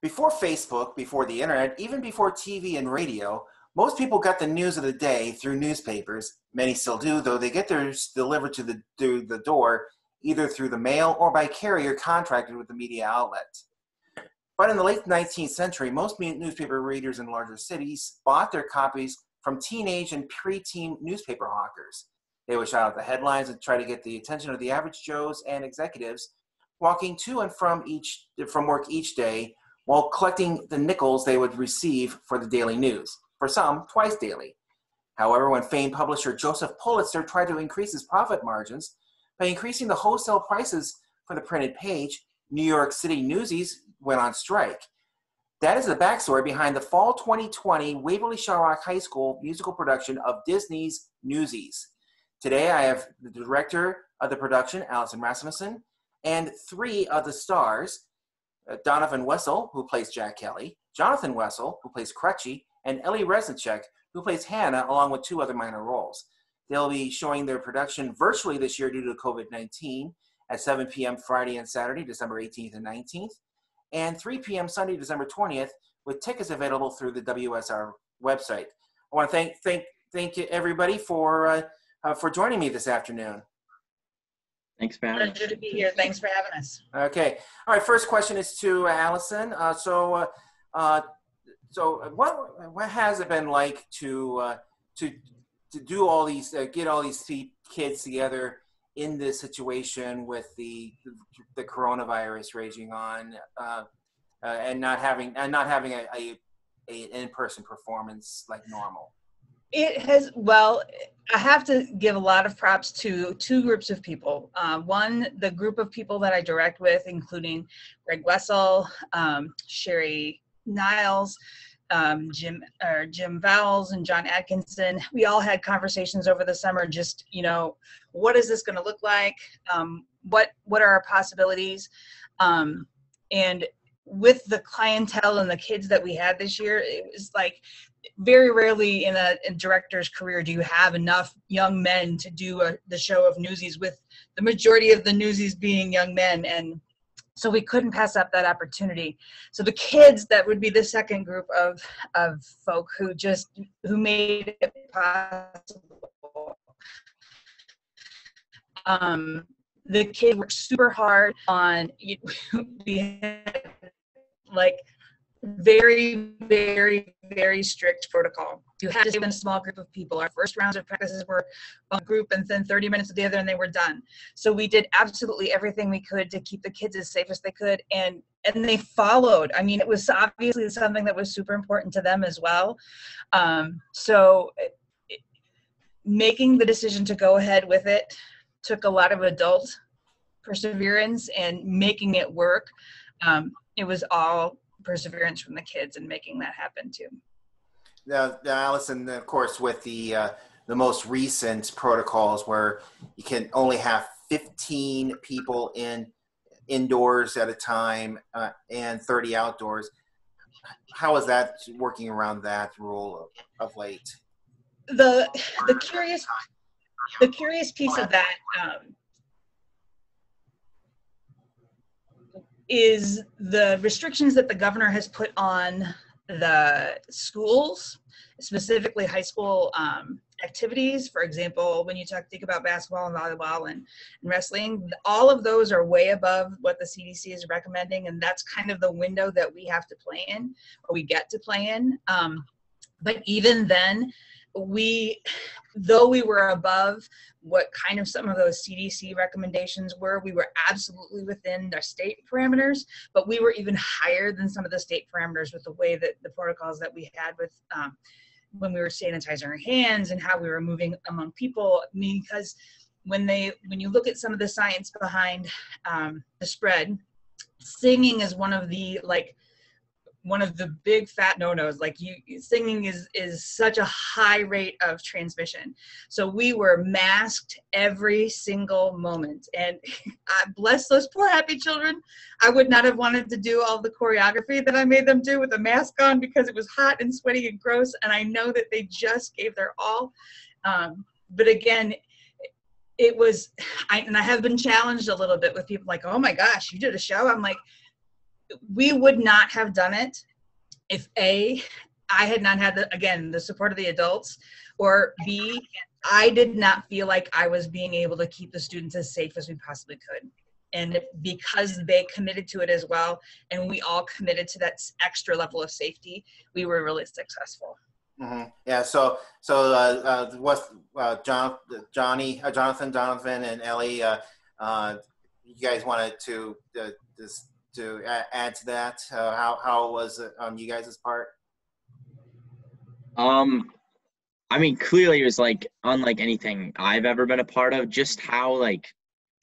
Before Facebook, before the internet, even before TV and radio, most people got the news of the day through newspapers. Many still do, though they get theirs delivered to the door, either through the mail or by carrier contracted with the media outlet. But in the late 19th century, most newspaper readers in larger cities bought their copies from teenage and preteen newspaper hawkers. They would shout out the headlines and try to get the attention of the average Joes and executives walking to and from work each day, while collecting the nickels they would receive for the daily news, for some, twice daily. However, when famed publisher Joseph Pulitzer tried to increase his profit margins by increasing the wholesale prices for the printed page, New York City Newsies went on strike. That is the backstory behind the fall 2020 Waverly-Shell Rock High School musical production of Disney's Newsies. Today, I have the director of the production, Allison Rasmussen, and three of the stars, Donovan Wessel, who plays Jack Kelly, Jonathan Wessel, who plays Crutchy, and Ellie Reznicek, who plays Hannah, along with two other minor roles. They'll be showing their production virtually this year due to COVID-19 at 7 p.m. Friday and Saturday, December 18th and 19th, and 3 p.m. Sunday, December 20th, with tickets available through the WSR website. I want to thank you everybody for joining me this afternoon. Thanks for having us. Pleasure to be here. Thanks for having us. Okay. All right. First question is to Allison. So what has it been like to do all these, get all these kids together in this situation with the coronavirus raging on, and not having an in-person performance like normal? It has, well, I have to give a lot of props to two groups of people. One, the group of people that I direct with, including Greg Wessel, Sherry Niles, Jim Vowles, and John Atkinson. We all had conversations over the summer, just, what is this going to look like? What are our possibilities? And with the clientele and the kids that we had this year, it was like, very rarely in a director's career do you have enough young men to do the show of Newsies, with the majority of the Newsies being young men. And so we couldn't pass up that opportunity. So the kids, that would be the second group of folk who made it possible. The kids worked super hard on, we had like very, very, very strict protocol. You had to stay in a small group of people. Our first rounds of practices were one group and then 30 minutes together and they were done. So we did absolutely everything we could to keep the kids as safe as they could, and they followed. I mean, it was obviously something that was super important to them as well. So making the decision to go ahead with it took a lot of adult perseverance and making it work. It was all perseverance from the kids and making that happen too. Now, Allison, of course, with the most recent protocols where you can only have 15 people indoors at a time and 30 outdoors, how is that working around that rule of late? The curious piece of that is the restrictions that the governor has put on the schools, specifically high school activities. For example, when you think about basketball and volleyball and wrestling, all of those are way above what the CDC is recommending, and that's kind of the window that we have to play in, or we get to play in. But even then, though we were above what kind of some of those CDC recommendations were, we were absolutely within our state parameters, but we were even higher than some of the state parameters with the way that the protocols that we had with when we were sanitizing our hands and how we were moving among people. I mean, because when you look at some of the science behind the spread, singing is one of the big fat no-nos. Like singing is such a high rate of transmission. So we were masked every single moment. And bless those poor happy children. I would not have wanted to do all the choreography that I made them do with a mask on, because it was hot and sweaty and gross. And I know that they just gave their all. But again, it was, I have been challenged a little bit with people like, oh my gosh, you did a show? I'm like, we would not have done it if A, I had not had the support of the adults, or B, I did not feel like I was being able to keep the students as safe as we possibly could. And because they committed to it as well, and we all committed to that extra level of safety, we were really successful. Mm-hmm. Yeah. So Jonathan, Donovan, and Ellie, you guys wanted to add to that? How was it on you guys' part? I mean, clearly it was like unlike anything I've ever been a part of. Just how, like,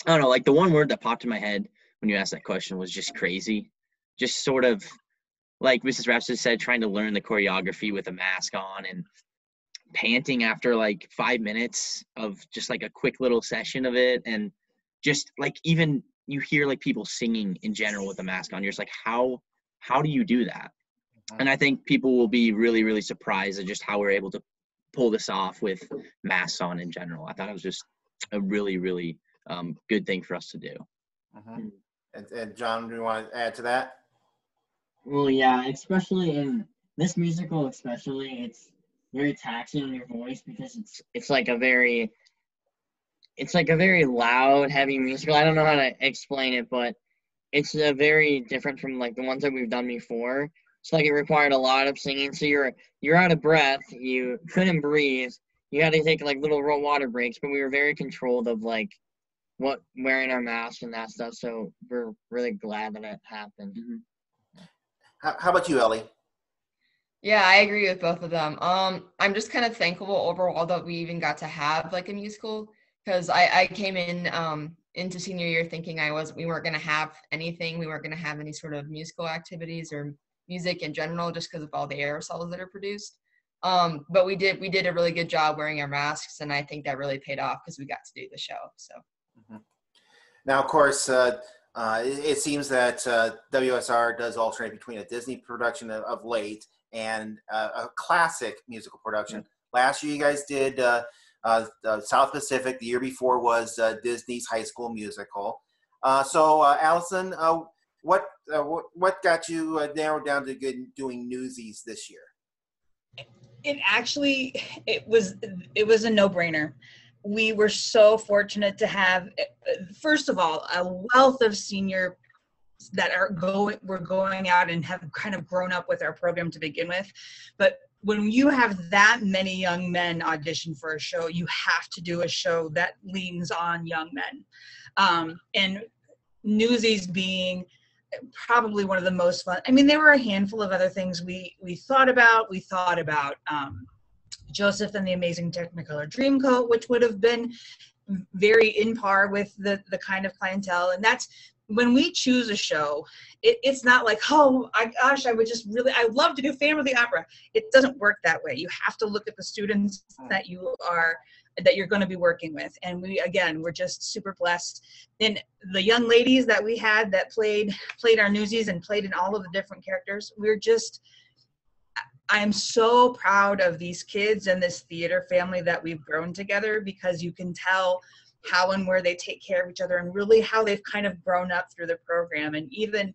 I don't know, like the one word that popped in my head when you asked that question was just crazy. Just sort of like Mrs. Rasmussen said, trying to learn the choreography with a mask on and panting after like 5 minutes of just like a quick little session of it. And just like, even you hear like people singing in general with a mask on, you're just like, how do you do that? And I think people will be really, really surprised at just how we're able to pull this off with masks on in general. I thought it was just a really, really good thing for us to do. Mm-hmm. And John, do you want to add to that? Well, yeah, especially in this musical, especially, it's very taxing on your voice because it's like a very loud, heavy musical. I don't know how to explain it, but it's a very different from like the ones that we've done before. It's like it required a lot of singing, so you're out of breath, you couldn't breathe, you had to take like little water breaks, but we were very controlled of like wearing our masks and that stuff. So we're really glad that it happened. Mm-hmm. How about you, Ellie? Yeah, I agree with both of them. I'm just kind of thankful overall that we even got to have like a musical, because I came in into senior year thinking we weren't going to have anything. We weren't going to have any sort of musical activities or music in general, just because of all the aerosols that are produced. But we did a really good job wearing our masks, and I think that really paid off because we got to do the show. So. Mm-hmm. Now, of course, it seems that WSR does alternate between a Disney production of late and a classic musical production. Last year, you guys did South Pacific. The year before was Disney's High School Musical. So, Allison, what got you narrowed down to doing Newsies this year? It was a no-brainer. We were so fortunate to have, first of all, a wealth of seniors that were going out and have kind of grown up with our program to begin with. But when you have that many young men audition for a show, you have to do a show that leans on young men. And Newsies being probably one of the most fun. I mean, there were a handful of other things we thought about. We thought about Joseph and the Amazing Technicolor Dreamcoat, which would have been very in par with the kind of clientele. And that's when we choose a show, it's not like, oh my gosh, I'd love to do Phantom of the Opera. It doesn't work that way. You have to look at the students that you're going to be working with. And we're just super blessed. And the young ladies that we had that played our Newsies and played in all of the different characters, I am so proud of these kids and this theater family that we've grown together, because you can tell how and where they take care of each other and really how they've kind of grown up through the program. And even,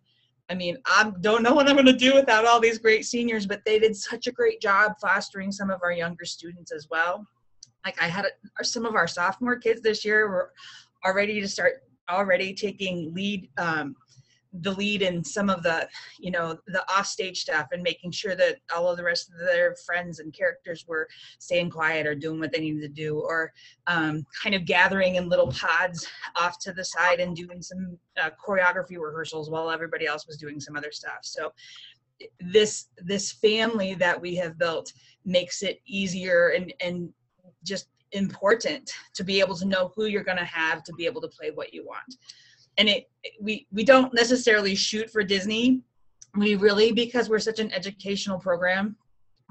I mean, I don't know what I'm going to do without all these great seniors, but they did such a great job fostering some of our younger students as well. Like some of our sophomore kids this year were already taking the lead in some of the offstage stuff and making sure that all of the rest of their friends and characters were staying quiet or doing what they needed to do, or kind of gathering in little pods off to the side and doing some choreography rehearsals while everybody else was doing some other stuff. So this family that we have built makes it easier and just important to be able to know who you're going to have to be able to play what you want. And we don't necessarily shoot for Disney. We really, because we're such an educational program,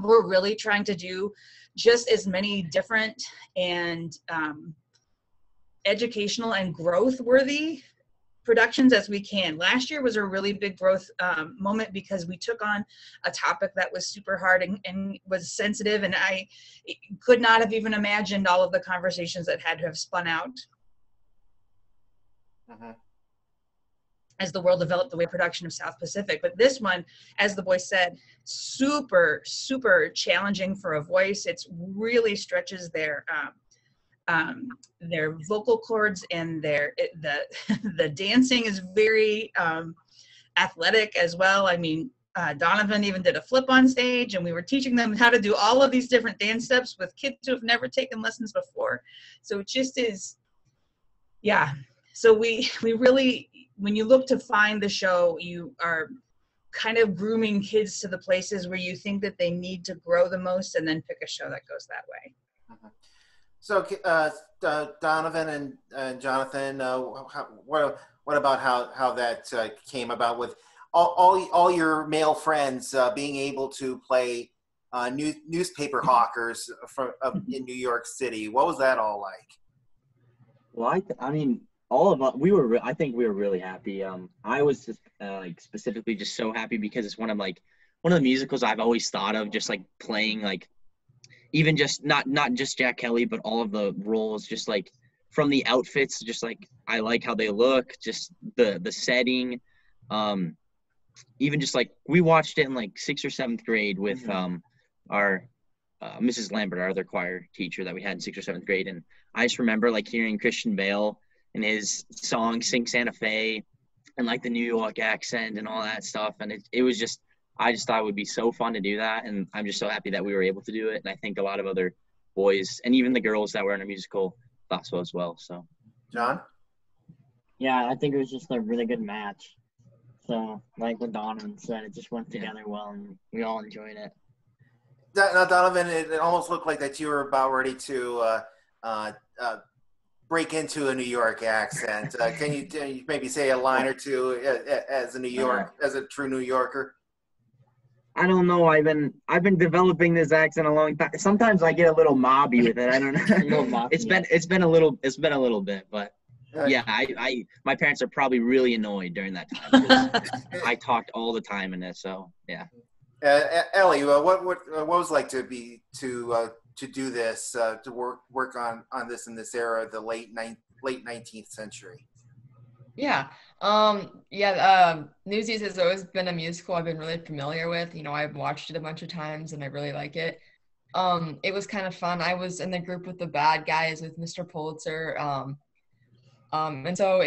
we're really trying to do just as many different and educational and growth-worthy productions as we can. Last year was a really big growth moment because we took on a topic that was super hard and was sensitive, and I could not have even imagined all of the conversations that had to have spun out. Mm-hmm. as the world developed the way production of South Pacific. But this one, as the boys said, super, super challenging for a voice. It's really stretches their vocal cords, and the dancing is very athletic as well. I mean, Donovan even did a flip on stage, and we were teaching them how to do all of these different dance steps with kids who have never taken lessons before. So it just is, yeah. So we really, when you look to find the show, you are kind of grooming kids to the places where you think that they need to grow the most, and then pick a show that goes that way. So, Donovan and Jonathan, what about how that came about with all your male friends being able to play newspaper hawkers in New York City? What was that all like? Well, I mean, all of us, I think we were really happy. I was just like specifically just so happy because it's one of the musicals I've always thought of, just like playing, like even just not just Jack Kelly, but all of the roles, just like from the outfits, just like I like how they look, just the setting. Even just like we watched it in like 6th or 7th grade with our Mrs. Lambert, our other choir teacher that we had in 6th or 7th grade, and I just remember like hearing Christian Bale and his song "Sing Santa Fe" and like the New York accent and all that stuff, and it was just, I just thought it would be so fun to do that, and I'm just so happy that we were able to do it. And I think a lot of other boys and even the girls that were in a musical thought so as well. So, John? Yeah, I think it was just a really good match. So, like what Donovan said, it just went together well, and we all enjoyed it. Now, Donovan, it almost looked like that you were about ready to break into a New York accent. Can you maybe say a line or two as a true New Yorker? I don't know. I've been developing this accent a long time. Sometimes I get a little mobby with it. I don't know. It's been a little bit, but yeah, my parents are probably really annoyed during that time. I talked all the time in this, so yeah. Ellie, what was it like to do this, to work on this in this era, the late 19th century? Yeah. Newsies has always been a musical I've been really familiar with. You know, I've watched it a bunch of times and I really like it. It was kind of fun. I was in the group with the bad guys with Mr. Pulitzer. And so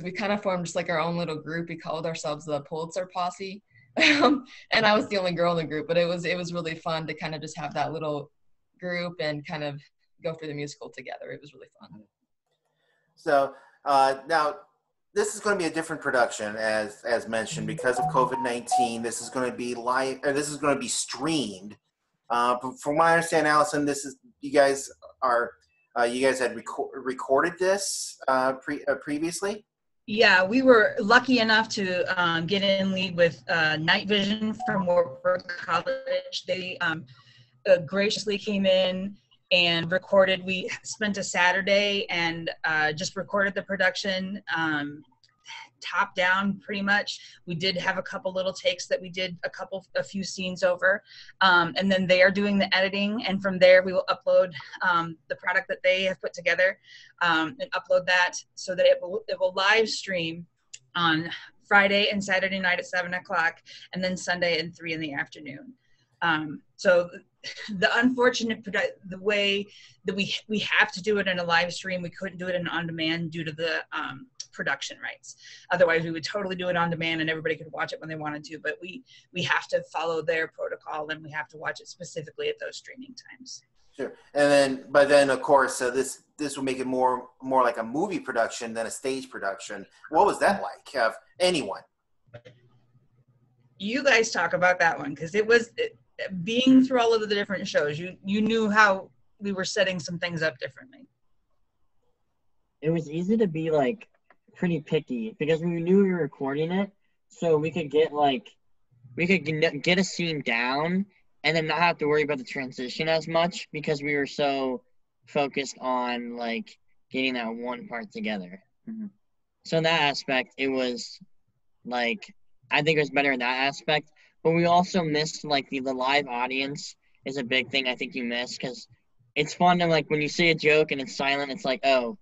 we kind of formed just like our own little group. We called ourselves the Pulitzer Posse. And I was the only girl in the group, but it was really fun to kind of just have that little group and kind of go through the musical together. It was really fun. So now this is going to be a different production, as mentioned, because of COVID-19. This is going to be live, or this is going to be streamed. From what I understand, Allison, you guys had recorded this previously. Yeah, we were lucky enough to get in lead with KnightVision from Wartburg College. They graciously came in and recorded. We spent a Saturday and just recorded the production top down pretty much. We did have a couple little takes that we did a few scenes over, and then they are doing the editing, and from there we will upload the product that they have put together and upload that so that it will live stream on Friday and Saturday night at 7 o'clock, and then Sunday at 3 in the afternoon. So the unfortunate, the way that we have to do it in a live stream, we couldn't do it in on demand due to the production rights. Otherwise, we would totally do it on demand and everybody could watch it when they wanted to. But we have to follow their protocol, and we have to watch it specifically at those streaming times. Sure, and then of course this will make it more like a movie production than a stage production. What was that like? Have anyone? You guys talk about that one, because being through all of the different shows, you knew how we were setting some things up differently. It was easy to be like pretty picky because we knew we were recording it, so we could get a scene down and then not have to worry about the transition as much because we were so focused on like getting that one part together. Mm-hmm. So in that aspect, it was like, I think it was better in that aspect. But we also missed, like, the live audience is a big thing I think you miss, because it's fun to, like, when you say a joke and it's silent, it's like, oh,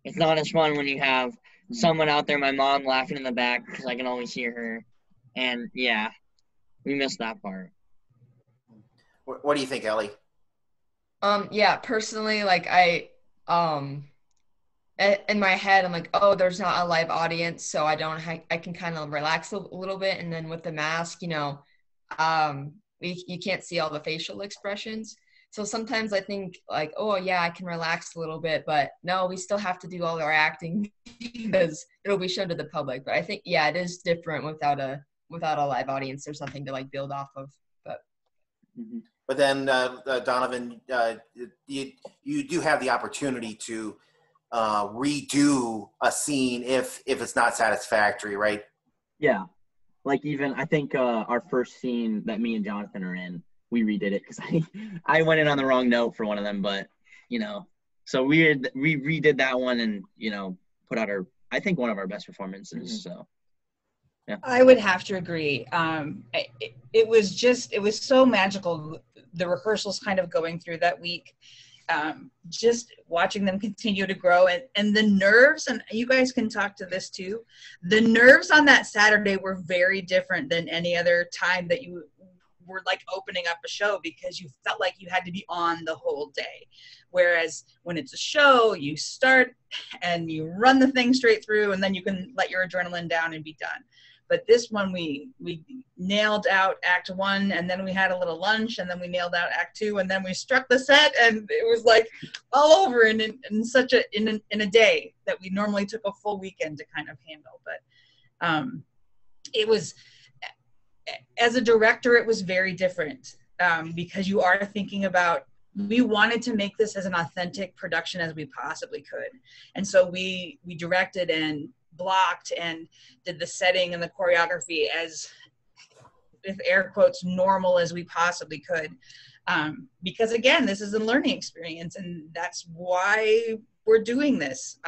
it's not as fun when you have someone out there, my mom laughing in the back because I can always hear her. And yeah, we missed that part. What do you think, Ellie? Yeah, personally, like in my head, I'm like, oh, there's not a live audience, so I can kind of relax a little bit. And then with the mask, you can't see all the facial expressions. So sometimes I think like, oh yeah, I can relax a little bit, but no, we still have to do all our acting because it'll be shown to the public. But I think, yeah, it is different without a live audience. There's something to like build off of. But then, Donovan, you do have the opportunity to redo a scene if it's not satisfactory, right? Yeah. Like even I think our first scene that me and Jonathan are in, we redid it because I went in on the wrong note for one of them, but so we redid that one and put out I think one of our best performances. So yeah, I would have to agree. It was so magical, the rehearsals kind of going through that week. Just watching them continue to grow and the nerves, and you guys can talk to this too, the nerves on that Saturday were very different than any other time that you were like opening up a show, because you felt like you had to be on the whole day. Whereas when it's a show, you start and you run the thing straight through and then you can let your adrenaline down and be done. But this one, we nailed out Act 1, and then we had a little lunch, and then we nailed out Act 2, and then we struck the set, and it was like all over in a day that we normally took a full weekend to kind of handle. But it was, as a director, it was very different because you are thinking about, we wanted to make this as an authentic production as we possibly could, and so we directed and blocked and did the setting and the choreography as, if air quotes, normal as we possibly could, because again, this is a learning experience and that's why we're doing this.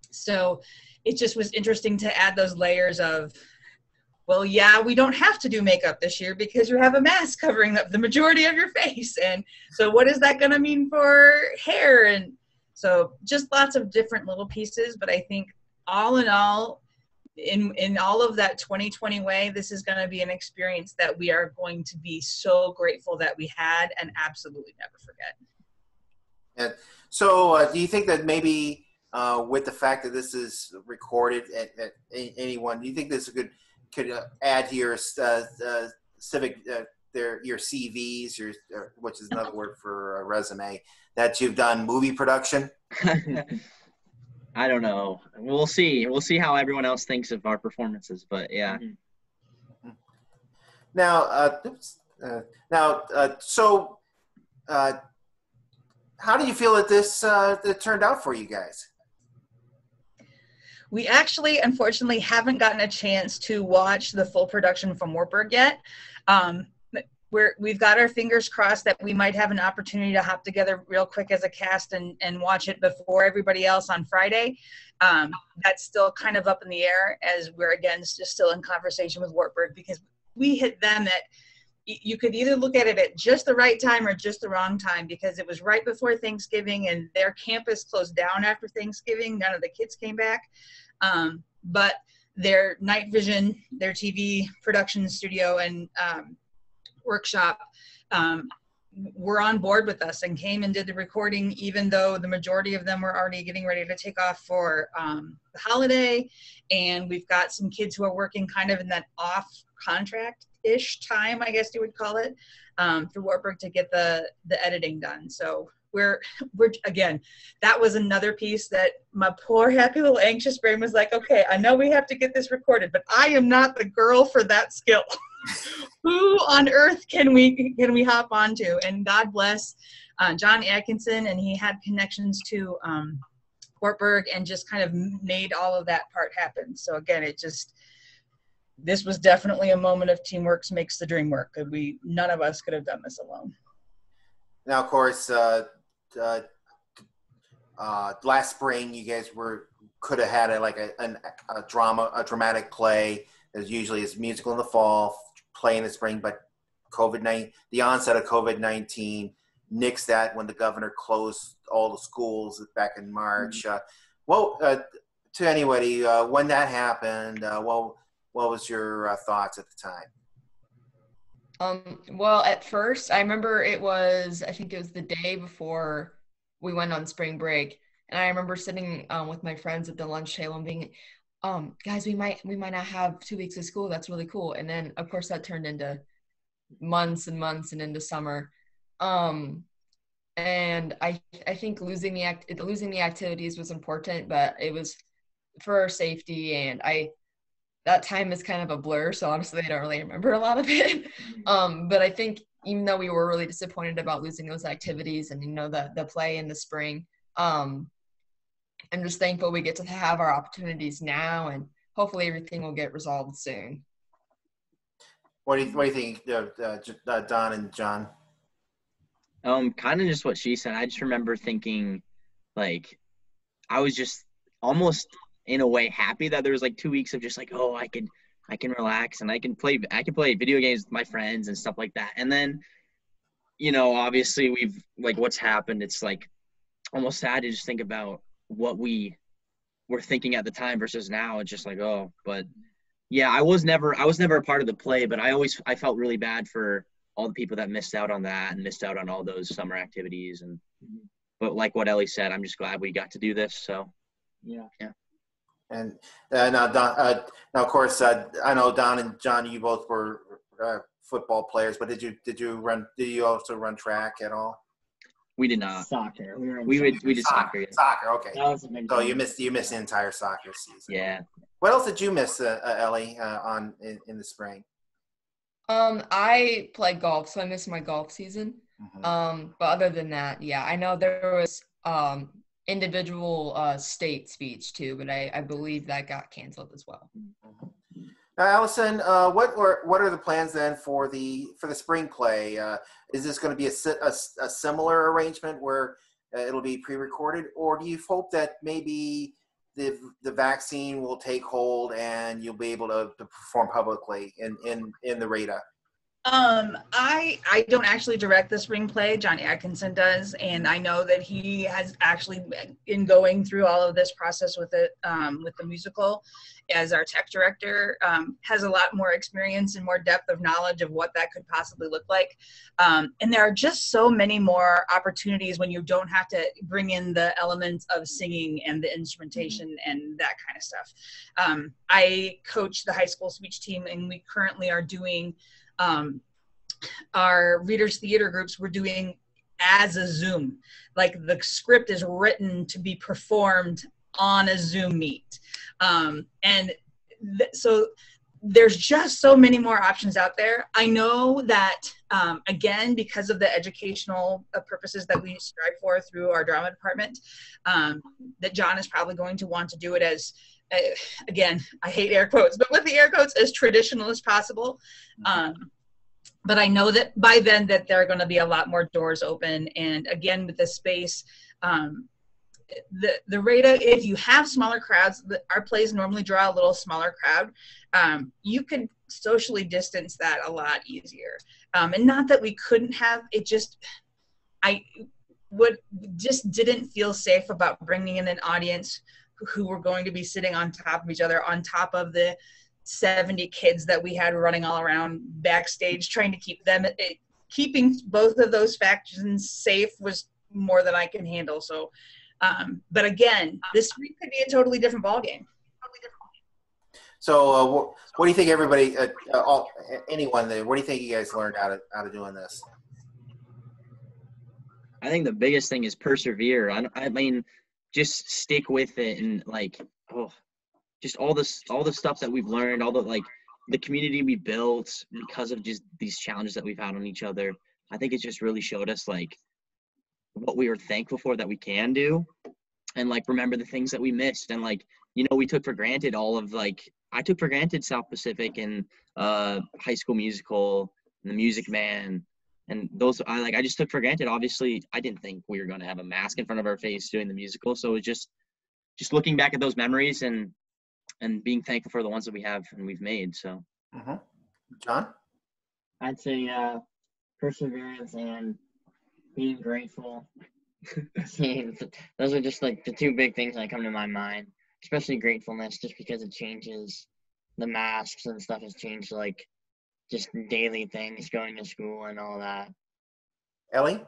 So it just was interesting to add those layers of, well, yeah, we don't have to do makeup this year because you have a mask covering up the majority of your face, and so what is that going to mean for hair? And so just lots of different little pieces. But I think all in all, in all of that 2020 way, this is going to be an experience that we are going to be so grateful that we had and absolutely never forget. And so do you think that maybe with the fact that this is recorded at anyone, do you think this could add to your civic, your CVs, which is another word for a resume, that you've done movie production? I don't know. We'll see. We'll see how everyone else thinks of our performances, but yeah. Now, so how do you feel that this it turned out for you guys? We actually, unfortunately, haven't gotten a chance to watch the full production from Wartburg yet. We've got our fingers crossed that we might have an opportunity to hop together real quick as a cast and watch it before everybody else on Friday. That's still kind of up in the air, as we're, again, just still in conversation with Wartburg, because we hit them at, you could either look at it at just the right time or just the wrong time, because it was right before Thanksgiving and their campus closed down after Thanksgiving. None of the kids came back. But their KnightVision, their TV production studio and workshop were on board with us and came and did the recording, even though the majority of them were already getting ready to take off for the holiday. And we've got some kids who are working kind of in that off contract-ish time, I guess you would call it, through Wartburg to get the editing done. So we're again, that was another piece that my poor happy little anxious brain was like, okay, I know we have to get this recorded, but I am not the girl for that skill. Who on earth can we hop onto? And God bless John Atkinson, and he had connections to Wartburg and just kind of made all of that part happen. So again, this was definitely a moment of teamwork makes the dream work. None of us could have done this alone. Now, of course, last spring you guys could have had a dramatic play. As usually is musical in the fall, play in the spring, but the onset of COVID-19 nixed that when the governor closed all the schools back in March. to anybody, when that happened, what was your thoughts at the time? Well, at first, I remember I think it was the day before we went on spring break, and I remember sitting with my friends at the lunch table and being, guys, we might not have 2 weeks of school. That's really cool. And then, of course, that turned into months and months and into summer. And I think losing the activities was important, but it was for our safety, and that time is kind of a blur, so honestly I don't really remember a lot of it. But I think even though we were really disappointed about losing those activities and the play in the spring, I'm just thankful we get to have our opportunities now, and hopefully everything will get resolved soon. What do you think, Don and John? Kind of just what she said. I just remember thinking, like, I was just almost in a way happy that there was like 2 weeks of just like, oh, I can relax and I can play video games with my friends and stuff like that. And then, obviously we've like what's happened. It's like almost sad to just think about what we were thinking at the time versus now. It's just like, oh, but yeah, I was never a part of the play, but I felt really bad for all the people that missed out on that and missed out on all those summer activities. But like what Ellie said, I'm just glad we got to do this. So yeah. And now, Don, now, of course, I know Don and John, you both were football players, but did you also run track at all? We did not. Soccer. We did soccer. Yeah. Soccer, okay. So you you missed the entire soccer season. Yeah. What else did you miss, Ellie, in the spring? I play golf, so I missed my golf season. Mm-hmm. But other than that, yeah, I know there was individual state speech too, but I believe that got canceled as well. Now, Allison, what are the plans then for the spring play? Is this going to be a similar arrangement where it'll be pre-recorded, or do you hope that maybe the vaccine will take hold and you'll be able to perform publicly in the RADA? I don't actually direct the spring play. Johnny Atkinson does, and I know that he has actually in going through all of this process with it, with the musical, as our tech director, has a lot more experience and more depth of knowledge of what that could possibly look like. And there are just so many more opportunities when you don't have to bring in the elements of singing and the instrumentation and that kind of stuff. I coach the high school speech team, and we currently are doing our readers theater groups. We're doing as a Zoom, like the script is written to be performed on a Zoom meet. So there's just so many more options out there. I know that, again, because of the educational purposes that we strive for through our drama department, that John is probably going to want to do it as, again, I hate air quotes, but with the air quotes, as traditional as possible. But I know that by then that there are going to be a lot more doors open. And again, with the space, the RADA, if you have smaller crowds, our plays normally draw a little smaller crowd. You can socially distance that a lot easier. And not that we couldn't have, I didn't feel safe about bringing in an audience who were going to be sitting on top of each other, on top of the 70 kids that we had running all around backstage, trying to keep them, keeping both of those factions safe was more than I can handle. So, but again, this week could be a totally different ballgame. So what do you think everybody, anyone there, what do you think you guys learned out of doing this? I think the biggest thing is persevere. I mean, just stick with it, and just all the stuff that we've learned, all the community we built because of just these challenges that we've had on each other. I think it just really showed us what we were thankful for that we can do, and remember the things that we missed, and we took for granted all of I took for granted South Pacific and High School Musical and the Music Man. And those, I just took for granted. Obviously, I didn't think we were going to have a mask in front of our face doing the musical. So it's just looking back at those memories and being thankful for the ones that we have and we've made. So, John? I'd say perseverance and being grateful. Those are just the two big things that come to my mind. especially gratefulness, just because it changes. The masks and stuff has changed, like, just daily things, going to school and all that. Ellie?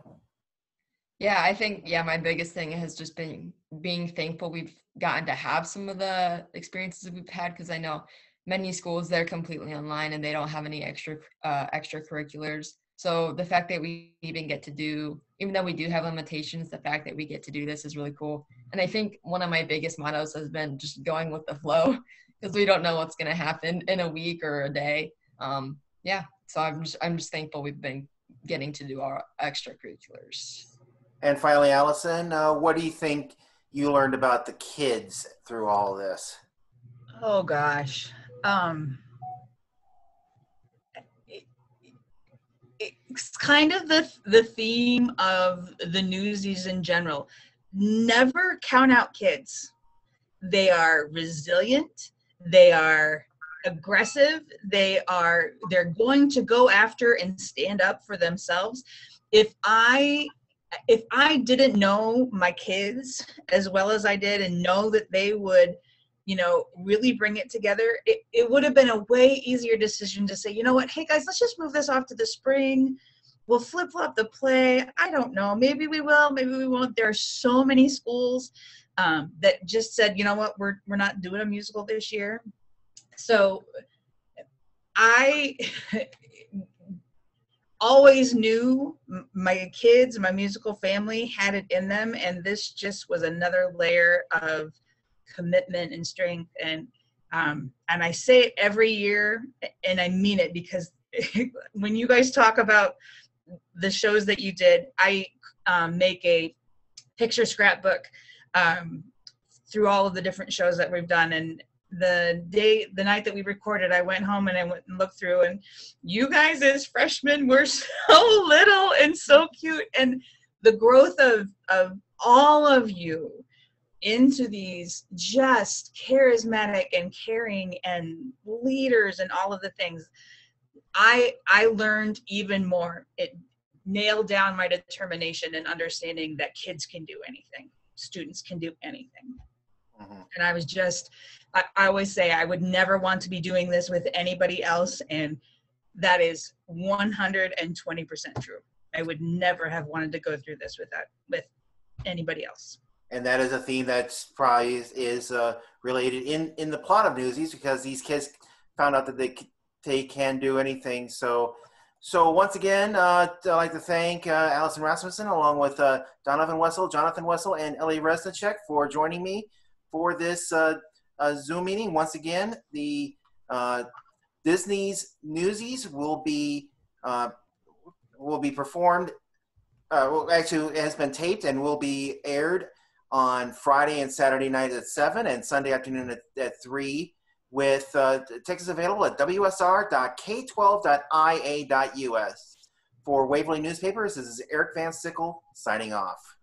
Yeah, I think, my biggest thing has just been being thankful we've gotten to have some of the experiences we've had, because I know many schools, they're completely online and they don't have any extracurriculars. So the fact that we even get to do, even though we do have limitations, the fact that we get to do this is really cool. And I think one of my biggest mottos has been just going with the flow, because we don't know what's going to happen in a week or a day. So I'm just thankful we've been getting to do our extracurriculars. And finally, Allison, what do you think you learned about the kids through all of this? Oh gosh. It's kind of the theme of the Newsies in general. Never count out kids. They are resilient. They are aggressive. They're going to go after and stand up for themselves. If I didn't know my kids as well as I did and know that they would, really bring it together, it would have been a way easier decision to say, you know what, hey guys, let's just move this off to the spring. We'll flip-flop the play. I don't know. Maybe we will, maybe we won't. There are so many schools that just said, you know what, we're not doing a musical this year. So I always knew my kids, my musical family had it in them, and this just was another layer of commitment and strength. And I say it every year, and I mean it, because when you guys talk about the shows that you did, I make a picture scrapbook through all of the different shows that we've done. And the night that we recorded, I went home and I went and looked through, and you guys as freshmen were so little and so cute, and the growth of all of you into these just charismatic and caring and leaders and all of the things. I learned even more. It nailed down my determination and understanding that kids can do anything. Students can do anything. Mm-hmm. And I was just, I always say I would never want to be doing this with anybody else. And that is 120% true. I would never have wanted to go through this with anybody else. And that is a theme that's probably is related in the plot of Newsies, because these kids found out that they can do anything. So once again, I'd like to thank Allison Rasmussen, along with Donovan Wessel, Jonathan Wessel, and Ellie Reznicek for joining me for this Zoom meeting. Once again, the Disney's Newsies will be performed. Actually, it has been taped and will be aired on Friday and Saturday night at 7 and Sunday afternoon at 3, with tickets available at wsr.k12.ia.us. For Waverly Newspapers, this is Eric VanSickle signing off.